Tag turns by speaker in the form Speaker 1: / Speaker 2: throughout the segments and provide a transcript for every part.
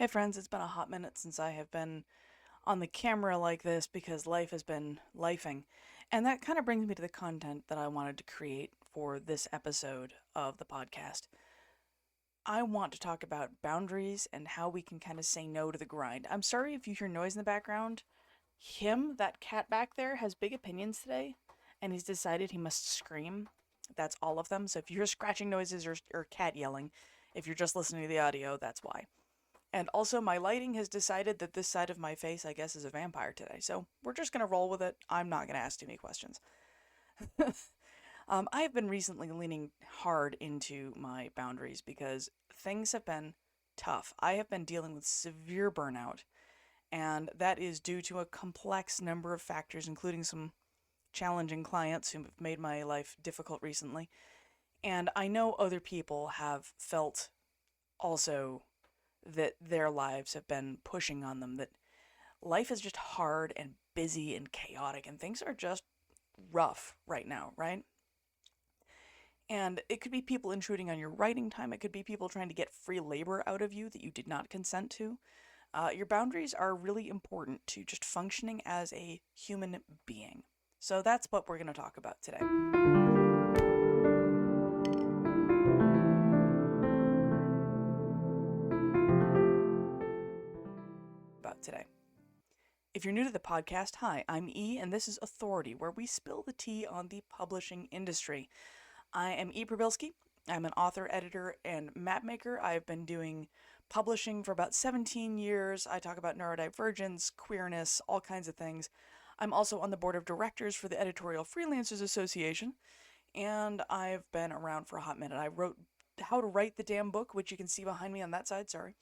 Speaker 1: Hey friends, it's been a hot minute since I have been on the camera like this because life has been lifing. And that kind of brings me to the content that I wanted to create for this episode of the podcast. I want to talk about boundaries and how we can kind of say no to the grind. I'm sorry if you hear noise in the background. That cat back there, has big opinions today, and he's decided he must scream. That's all of them. So if you hear scratching noises or cat yelling, if you're just listening to the audio, that's why. And also, my lighting has decided that this side of my face, I guess, is a vampire today. So we're just going to roll with it. I'm not going to ask too many questions. I have been recently leaning hard into my boundaries because things have been tough. I have been dealing with severe burnout, and that is due to a complex number of factors, including some challenging clients who have made my life difficult recently. And I know other people have felt also that their lives have been pushing on them, that life is just hard and busy and chaotic, and things are just rough right now, right? And it could be people intruding on your writing time, it could be people trying to get free labor out of you that you did not consent to. Your boundaries are really important to just functioning as a human being. So that's what we're going to talk about today. About today. If you're new to the podcast, hi, I'm E, and this is Authority, where we spill the tea on the publishing industry. I am E. Probilski. I'm an author, editor, and mapmaker. I've been doing publishing for about 17 years. I talk about neurodivergence, queerness, all kinds of things. I'm also on the board of directors for the Editorial Freelancers Association, and I've been around for a hot minute. I wrote How to Write the Damn Book, which you can see behind me on that side, sorry,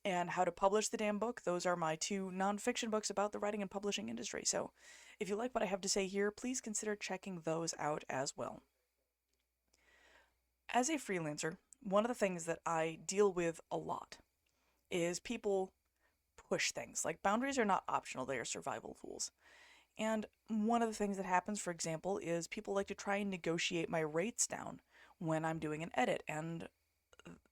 Speaker 1: and How to Publish the Damn Book. Those are my two nonfiction books about the writing and publishing industry. So if you like what I have to say here, please consider checking those out as well. As a freelancer, one of the things that I deal with a lot is people push things. Like, boundaries are not optional, they are survival tools. And one of the things that happens, for example, is people like to try and negotiate my rates down when I'm doing an edit. And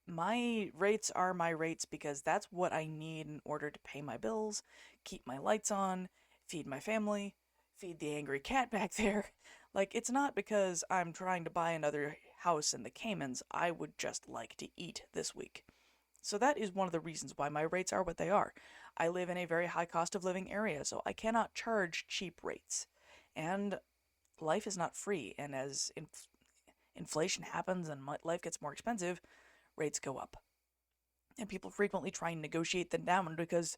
Speaker 1: my rates are my rates because that's what I need in order to pay my bills, keep my lights on, feed my family, feed the angry cat back there. Like, it's not because I'm trying to buy another house in the Caymans. I would just like to eat this week. So that is one of the reasons why my rates are what they are. I live in a very high cost of living area, so I cannot charge cheap rates. And life is not free, and as inflation happens and life gets more expensive, rates go up. And people frequently try and negotiate them down because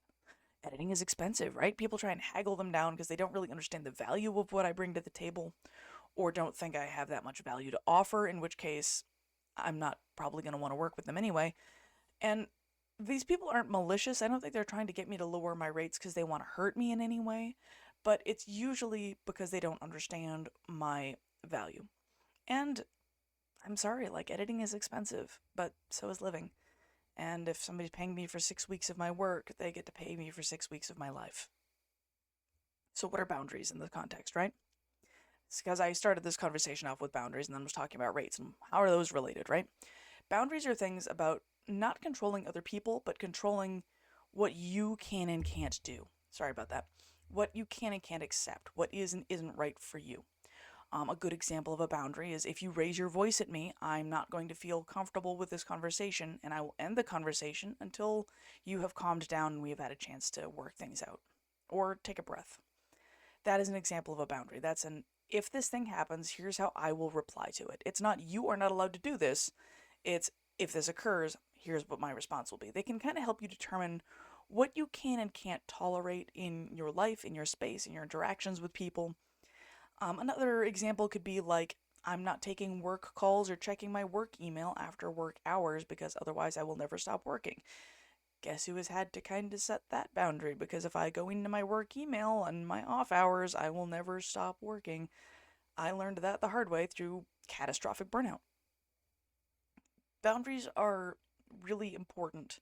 Speaker 1: editing is expensive, right? People try and haggle them down because they don't really understand the value of what I bring to the table, or don't think I have that much value to offer, in which case I'm not probably going to want to work with them anyway. And these people aren't malicious. I don't think they're trying to get me to lower my rates because they want to hurt me in any way, but it's usually because they don't understand my value. And I'm sorry, like, editing is expensive, but so is living. And if somebody's paying me for 6 weeks of my work, they get to pay me for 6 weeks of my life. So what are boundaries in the context, right? It's because I started this conversation off with boundaries and then was talking about rates and how are those related, right? Boundaries are things about not controlling other people, but controlling what you can and can't do. Sorry about that. What you can and can't accept, what is and isn't right for you. A good example of a boundary is if you raise your voice at me, I'm not going to feel comfortable with this conversation, and I will end the conversation until you have calmed down and we have had a chance to work things out. Or take a breath. That is an example of a boundary. That's an if this thing happens, here's how I will reply to it. It's not you are not allowed to do this. It's if this occurs, here's what my response will be. They can kind of help you determine what you can and can't tolerate in your life, in your space, in your interactions with people. Another example could be like, I'm not taking work calls or checking my work email after work hours because otherwise I will never stop working. Guess who has had to kind of set that boundary? Because if I go into my work email and my off hours, I will never stop working. I learned that the hard way through catastrophic burnout. Boundaries are really important,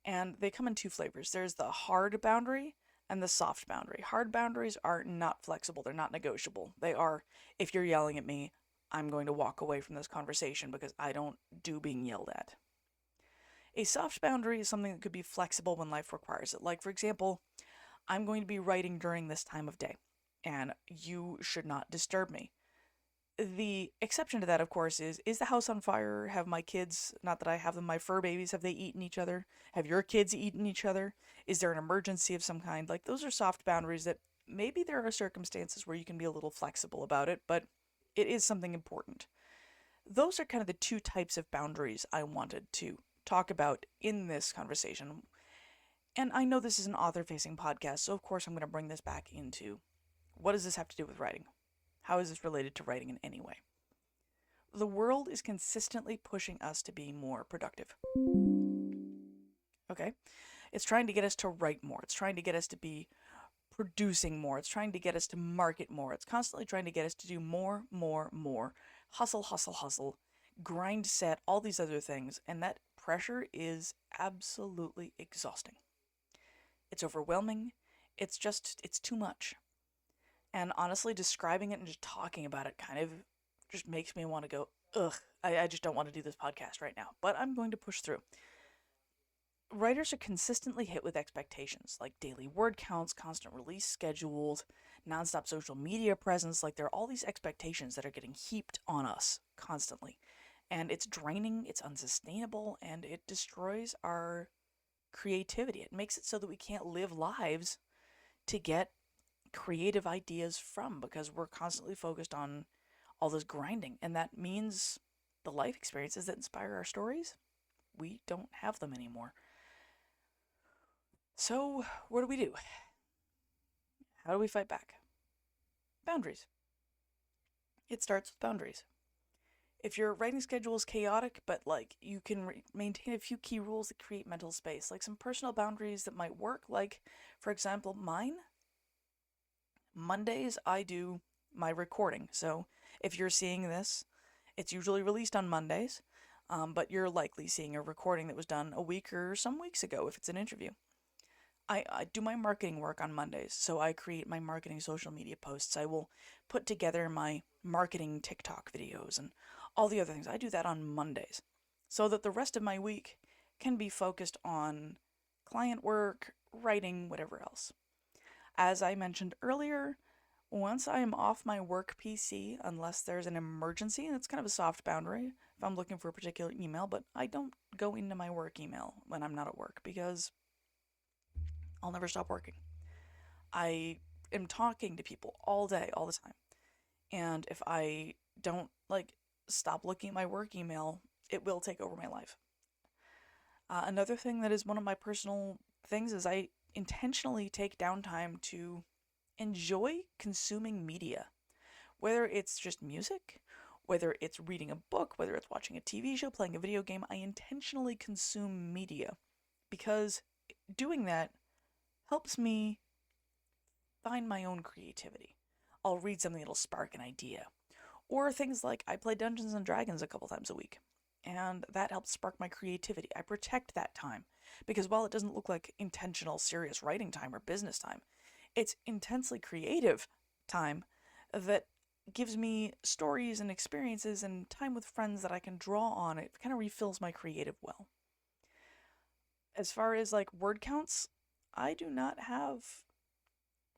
Speaker 1: and they come in two flavors. There's the hard boundary and the soft boundary. Hard boundaries are not flexible, they're not negotiable. They are, if you're yelling at me, I'm going to walk away from this conversation because I don't do being yelled at. A soft boundary is something that could be flexible when life requires it. Like, for example, I'm going to be writing during this time of day, and you should not disturb me. The exception to that, of course, is the house on fire? Have my kids, not that I have them, my fur babies, have they eaten each other? Have your kids eaten each other? Is there an emergency of some kind? Like, those are soft boundaries that maybe there are circumstances where you can be a little flexible about it, but it is something important. Those are kind of the two types of boundaries I wanted to talk about in this conversation. And I know this is an author facing podcast, so of course I'm going to bring this back into what does this have to do with writing? How is this related to writing in any way? The world is consistently pushing us to be more productive. Okay? It's trying to get us to write more. It's trying to get us to be producing more. It's trying to get us to market more. It's constantly trying to get us to do more, more, more. Hustle, hustle, hustle. Grind set, all these other things. And that pressure is absolutely exhausting. It's overwhelming. It's too much. And honestly, describing it and just talking about it kind of just makes me want to go, ugh, I just don't want to do this podcast right now. But I'm going to push through. Writers are consistently hit with expectations, like daily word counts, constant release schedules, nonstop social media presence. Like, there are all these expectations that are getting heaped on us constantly. And it's draining, it's unsustainable, and it destroys our creativity. It makes it so that we can't live lives to get creative ideas from, because we're constantly focused on all this grinding. And that means the life experiences that inspire our stories, we don't have them anymore. So, what do? How do we fight back? Boundaries. It starts with boundaries. If your writing schedule is chaotic, but like you can maintain a few key rules that create mental space, like some personal boundaries that might work, like, for example, mine. Mondays, I do my recording. So if you're seeing this, it's usually released on Mondays, but you're likely seeing a recording that was done a week or some weeks ago if it's an interview. I do my marketing work on Mondays, so I create my marketing social media posts. I will put together my marketing TikTok videos and all the other things. I do that on Mondays, so that the rest of my week can be focused on client work, writing, whatever else. As I mentioned earlier, once I am off my work PC, unless there's an emergency, and it's kind of a soft boundary if I'm looking for a particular email, but I don't go into my work email when I'm not at work because I'll never stop working. I am talking to people all day, all the time. And if I don't stop looking at my work email, it will take over my life. Another thing that is one of my personal things is I intentionally take downtime to enjoy consuming media. Whether it's just music, whether it's reading a book, whether it's watching a TV show, playing a video game, I intentionally consume media because doing that helps me find my own creativity. I'll read something that'll spark an idea. Or things like I play Dungeons and Dragons a couple times a week, and that helps spark my creativity. I protect that time because while it doesn't look like intentional, serious writing time or business time, it's intensely creative time that gives me stories and experiences and time with friends that I can draw on. It kind of refills my creative well. As far as word counts, I do not have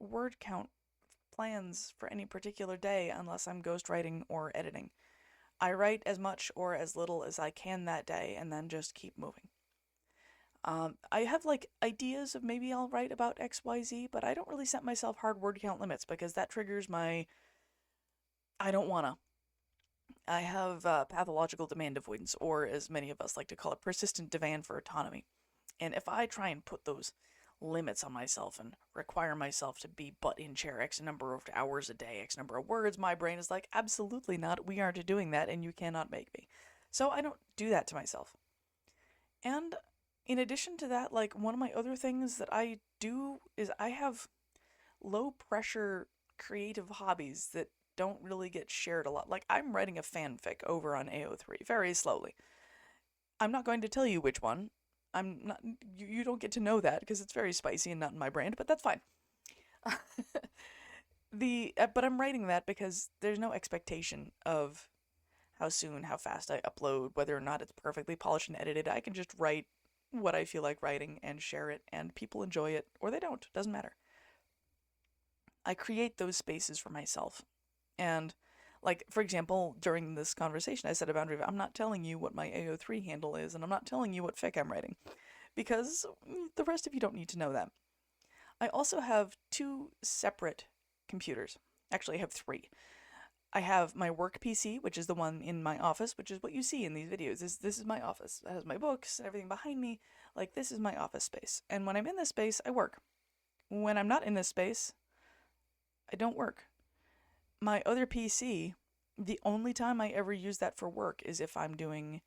Speaker 1: word count plans for any particular day unless I'm ghostwriting or editing. I write as much or as little as I can that day and then just keep moving. I have ideas of maybe I'll write about XYZ, but I don't really set myself hard word count limits because that triggers my I don't wanna. I have pathological demand avoidance, or as many of us like to call it, persistent demand for autonomy. And if I try and put those limits on myself and require myself to be butt in chair X number of hours a day, X number of words, my brain is like, absolutely not, we aren't doing that, and you cannot make me. So I don't do that to myself. And in addition to that, one of my other things that I do is I have low pressure creative hobbies that don't really get shared a lot. I'm writing a fanfic over on AO3 very slowly. I'm not going to tell you which one. I'm not. You don't get to know that because it's very spicy and not in my brand, but that's fine. But I'm writing that because there's no expectation of how soon, how fast I upload, whether or not it's perfectly polished and edited. I can just write what I feel like writing and share it, and people enjoy it or they don't. Doesn't matter. I create those spaces for myself. And, like, for example, during this conversation, I set a boundary of I'm not telling you what my AO3 handle is, and I'm not telling you what fic I'm writing, because the rest of you don't need to know that. I also have two separate computers. Actually, I have three. I have my work PC, which is the one in my office, which is what you see in these videos. This is my office. It has my books and everything behind me. Like, this is my office space. And when I'm in this space, I work. When I'm not in this space, I don't work. My other PC, the only time I ever use that for work is if I'm doing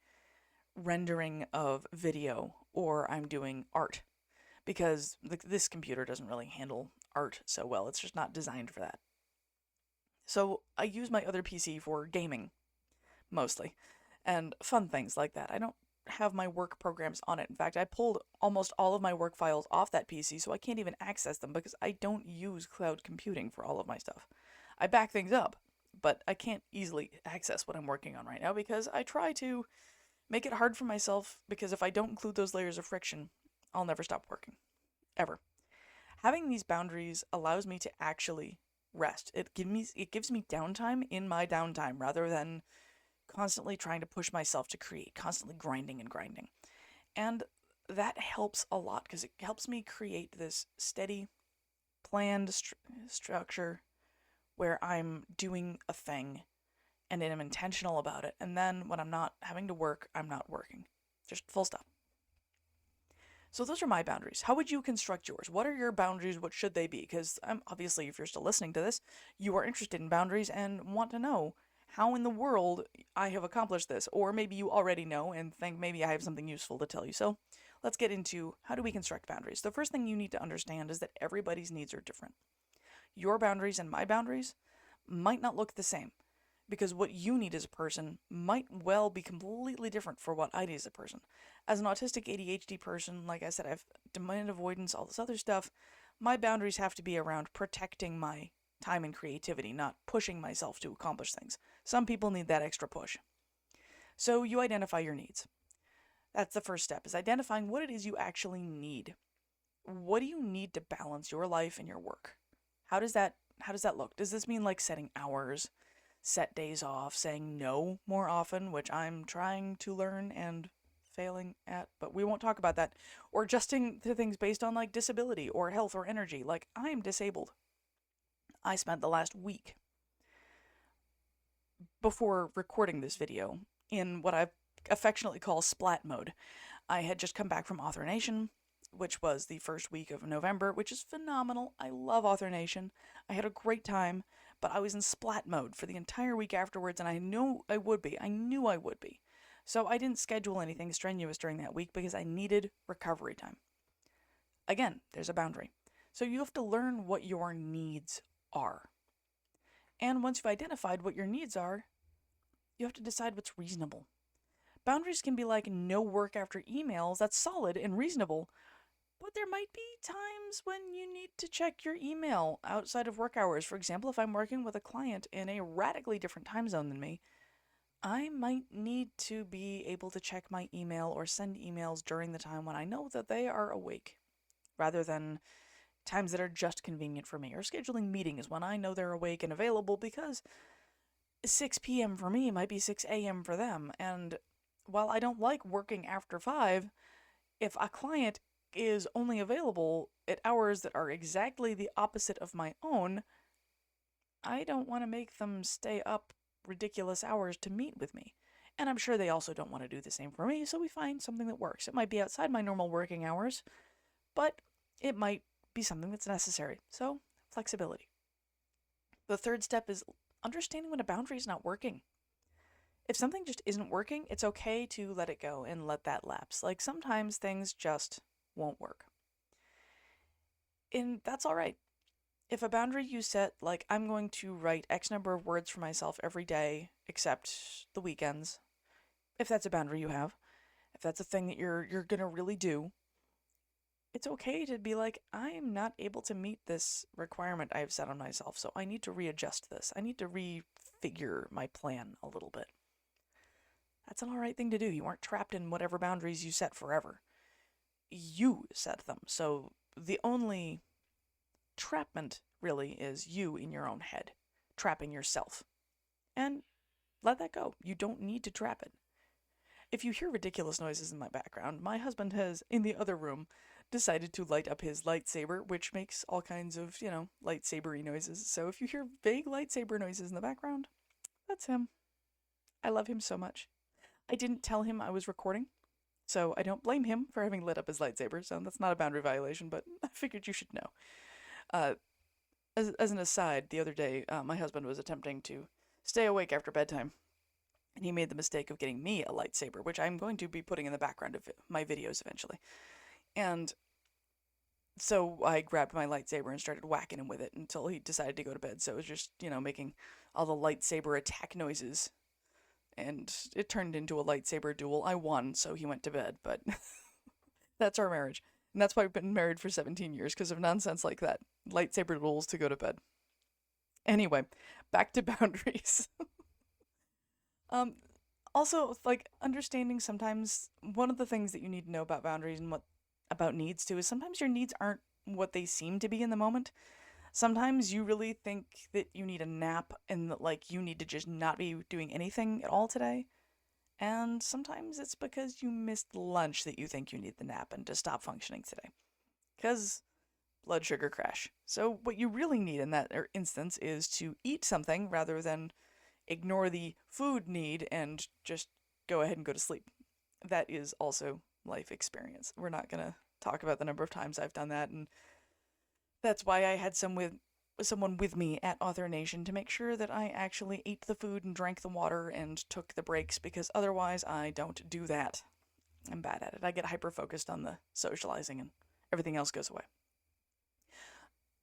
Speaker 1: rendering of video or I'm doing art, because this computer doesn't really handle art so well. It's just not designed for that. So I use my other PC for gaming, mostly, and fun things like that. I don't have my work programs on it. In fact, I pulled almost all of my work files off that PC, so I can't even access them because I don't use cloud computing for all of my stuff. I back things up, but I can't easily access what I'm working on right now because I try to make it hard for myself, because if I don't include those layers of friction, I'll never stop working. Ever. Having these boundaries allows me to actually rest. It gives me downtime in my downtime rather than constantly trying to push myself to create, constantly grinding and grinding. And that helps a lot because it helps me create this steady, planned structure where I'm doing a thing and I'm intentional about it. And then when I'm not having to work, I'm not working. Just full stop. So those are my boundaries. How would you construct yours? What are your boundaries? What should they be? Because obviously, if you're still listening to this, you are interested in boundaries and want to know how in the world I have accomplished this. Or maybe you already know and think maybe I have something useful to tell you. So let's get into how do we construct boundaries. The first thing you need to understand is that everybody's needs are different. Your boundaries and my boundaries might not look the same, because what you need as a person might well be completely different for what I need as a person. As an autistic ADHD person, like I said, I have demand avoidance, all this other stuff. My boundaries have to be around protecting my time and creativity, not pushing myself to accomplish things. Some people need that extra push. So you identify your needs. That's the first step, is identifying what it is you actually need. What do you need to balance your life and your work? How does that look? Does this mean like setting hours, set days off, saying no more often, which I'm trying to learn and failing at, but we won't talk about that, or adjusting to things based on like disability or health or energy? Like, I am disabled. I spent the last week before recording this video in what I affectionately call splat mode. I had just come back from Author Nation, which was the first week of November, which is phenomenal. I love Author Nation. I had a great time, but I was in splat mode for the entire week afterwards, and I knew I would be. So I didn't schedule anything strenuous during that week because I needed recovery time. Again, there's a boundary. So you have to learn what your needs are. And once you've identified what your needs are, you have to decide what's reasonable. Boundaries can be like no work after emails. That's solid and reasonable. But there might be times when you need to check your email outside of work hours. For example, if I'm working with a client in a radically different time zone than me, I might need to be able to check my email or send emails during the time when I know that they are awake, rather than times that are just convenient for me. Or scheduling meetings when I know they're awake and available, because 6 p.m. for me might be 6 a.m. for them. And while I don't like working after 5, if a client is only available at hours that are exactly the opposite of my own, I don't want to make them stay up ridiculous hours to meet with me. And I'm sure they also don't want to do the same for me, so we find something that works. It might be outside my normal working hours, but it might be something that's necessary. So, flexibility. The third step is understanding when a boundary is not working. If something just isn't working, it's okay to let it go and let that lapse. Like, sometimes things just won't work. And that's all right. If a boundary you set, like I'm going to write X number of words for myself every day, except the weekends, if that's a boundary you have, if that's a thing that you're going to really do, it's okay to be like, I am not able to meet this requirement I've set on myself, so I need to readjust this. I need to refigure my plan a little bit. That's an alright thing to do. You aren't trapped in whatever boundaries you set forever. you set them. So the only trapment really is you in your own head, trapping yourself. And let that go. You don't need to trap it. If you hear ridiculous noises in my background, my husband has, in the other room, decided to light up his lightsaber, which makes all kinds of, lightsabery noises. So if you hear vague lightsaber noises in the background, that's him. I love him so much. I didn't tell him I was recording, so I don't blame him for having lit up his lightsaber, so that's not a boundary violation, but I figured you should know. Uh, as an aside, the other day, my husband was attempting to stay awake after bedtime, and he made the mistake of getting me a lightsaber, which I'm going to be putting in the background of my videos eventually. And so I grabbed my lightsaber and started whacking him with it until he decided to go to bed. So it was just, making all the lightsaber attack noises. And it turned into a lightsaber duel. I won, so he went to bed, but that's our marriage. And that's why we've been married for 17 years, because of nonsense like that. Lightsaber duels to go to bed. Anyway, back to boundaries. um, Also, like, understanding sometimes one of the things that you need to know about boundaries and what about needs too is sometimes your needs aren't what they seem to be in the moment. Sometimes you really think that you need a nap and that, like, you need to just not be doing anything at all today. And sometimes it's because you missed lunch that you think you need the nap and to stop functioning today. Because blood sugar crash. So, what you really need in that instance is to eat something rather than ignore the food need and just go ahead and go to sleep. That is also life experience. We're not going to talk about the number of times I've done that, and that's why I had someone with me at Author Nation to make sure that I actually ate the food and drank the water and took the breaks, because otherwise I don't do that. I'm bad at it. I get hyper focused on the socializing and everything else goes away.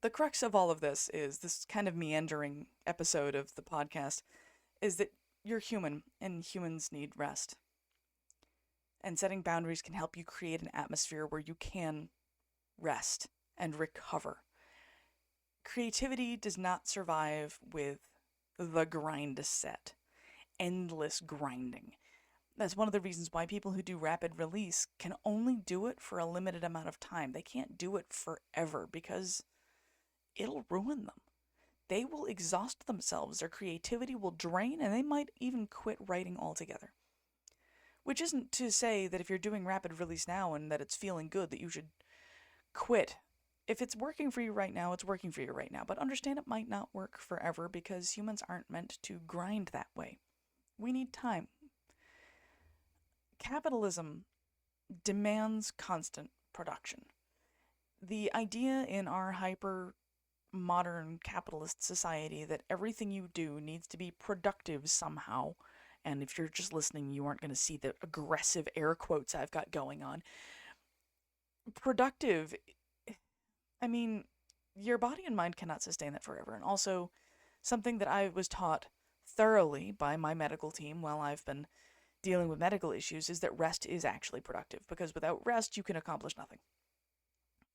Speaker 1: The crux of all of this is this kind of meandering episode of the podcast is that you're human and humans need rest. And setting boundaries can help you create an atmosphere where you can rest and recover. Creativity does not survive with the grind set, endless grinding. That's one of the reasons why people who do rapid release can only do it for a limited amount of time. They can't do it forever because it'll ruin them. They will exhaust themselves, their creativity will drain, and they might even quit writing altogether. Which isn't to say that if you're doing rapid release now and that it's feeling good that you should quit. If it's working for you right now, it's working for you right now. But understand it might not work forever because humans aren't meant to grind that way. We need time. Capitalism demands constant production. The idea in our hyper modern capitalist society that everything you do needs to be productive somehow, and if you're just listening, you aren't going to see the aggressive air quotes I've got going on. Productive, I mean, your body and mind cannot sustain that forever. And also, something that I was taught thoroughly by my medical team while I've been dealing with medical issues is that rest is actually productive, because without rest, you can accomplish nothing.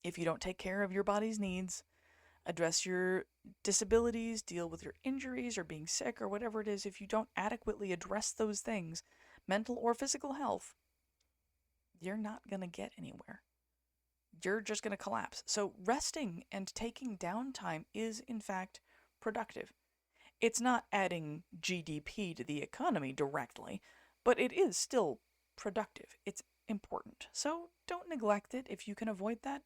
Speaker 1: If you don't take care of your body's needs, address your disabilities, deal with your injuries or being sick or whatever it is, if you don't adequately address those things, mental or physical health, you're not going to get anywhere. You're just going to collapse. So resting and taking downtime is, in fact, productive. It's not adding GDP to the economy directly, but it is still productive. It's important. So don't neglect it if you can avoid that.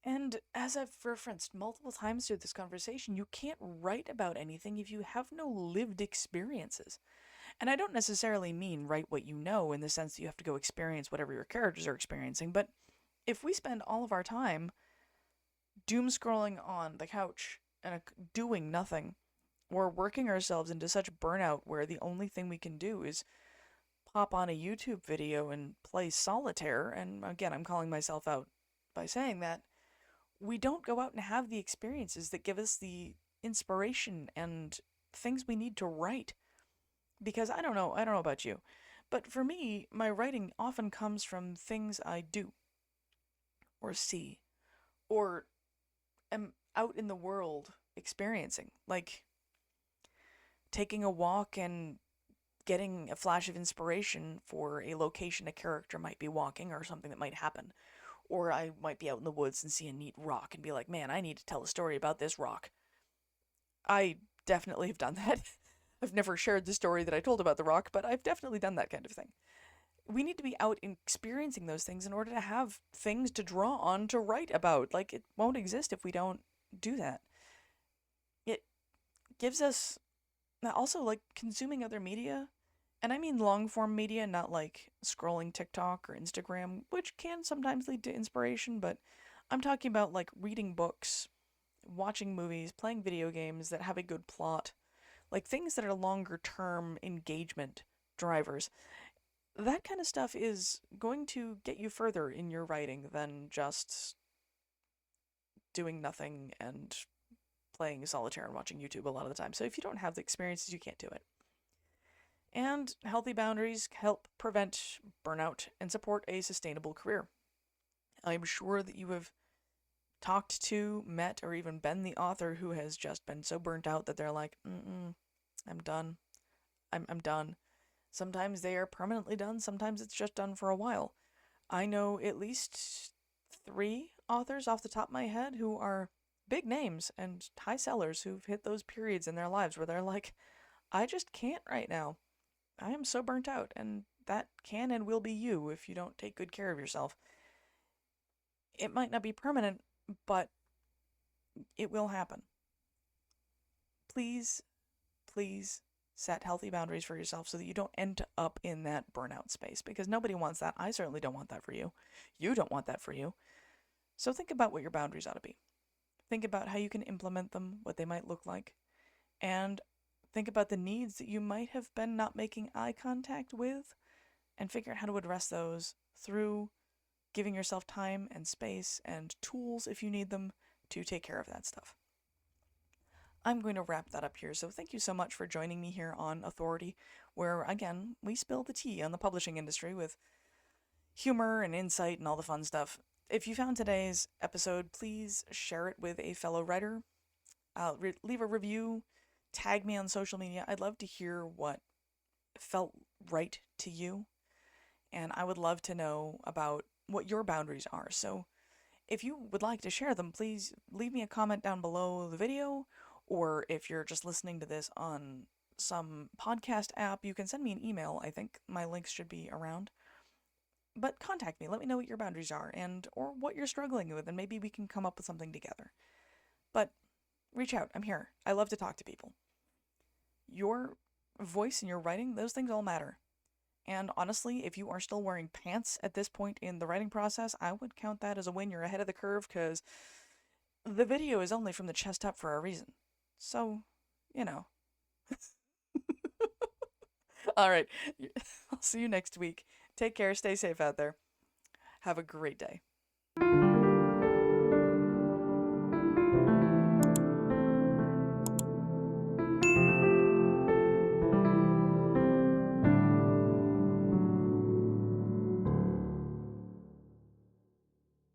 Speaker 1: And as I've referenced multiple times through this conversation, you can't write about anything if you have no lived experiences. And I don't necessarily mean write what you know in the sense that you have to go experience whatever your characters are experiencing, but if we spend all of our time doom scrolling on the couch and doing nothing, or working ourselves into such burnout where the only thing we can do is pop on a YouTube video and play solitaire, and again, I'm calling myself out by saying that, we don't go out and have the experiences that give us the inspiration and things we need to write. Because I don't know about you, but for me, my writing often comes from things I do, or see, or am out in the world experiencing, like taking a walk and getting a flash of inspiration for a location a character might be walking or something that might happen. Or I might be out in the woods and see a neat rock and be like, man, I need to tell a story about this rock. I definitely have done that. I've never shared the story that I told about the rock, but I've definitely done that kind of thing. We need to be out experiencing those things in order to have things to draw on to write about. Like, it won't exist if we don't do that. It gives us also, like, consuming other media, and I mean long form media, not like scrolling TikTok or Instagram, which can sometimes lead to inspiration, but I'm talking about like reading books, watching movies, playing video games that have a good plot, like things that are longer term engagement drivers. That kind of stuff is going to get you further in your writing than just doing nothing and playing solitaire and watching YouTube a lot of the time. So if you don't have the experiences, you can't do it. And healthy boundaries help prevent burnout and support a sustainable career. I'm sure that you have talked to, met, or even been the author who has just been so burnt out that they're like, I'm done. I'm done. Sometimes they are permanently done, sometimes it's just done for a while. I know at least 3 authors off the top of my head who are big names and high sellers who've hit those periods in their lives where they're like, I just can't right now. I am so burnt out, and that can and will be you if you don't take good care of yourself. It might not be permanent, but it will happen. Please, please set healthy boundaries for yourself so that you don't end up in that burnout space, because nobody wants that. I certainly don't want that for you. You don't want that for you. So think about what your boundaries ought to be. Think about how you can implement them, what they might look like, and think about the needs that you might have been not making eye contact with, and figure out how to address those through giving yourself time and space and tools if you need them to take care of that stuff. I'm going to wrap that up here, so thank you so much for joining me here on Authority, where, again, we spill the tea on the publishing industry with humor and insight and all the fun stuff. If you found today's episode, please share it with a fellow writer. Leave a review, tag me on social media. I'd love to hear what felt right to you, and I would love to know about what your boundaries are. So if you would like to share them, please leave me a comment down below the video, or if you're just listening to this on some podcast app, you can send me an email. I think my links should be around. But contact me, let me know what your boundaries are, and or what you're struggling with, and maybe we can come up with something together. But reach out, I'm here. I love to talk to people. Your voice and your writing, those things all matter. And honestly, if you are still wearing pants at this point in the writing process, I would count that as a win. You're ahead of the curve, because the video is only from the chest up for a reason. So, you know. All right. I'll see you next week. Take care. Stay safe out there. Have a great day.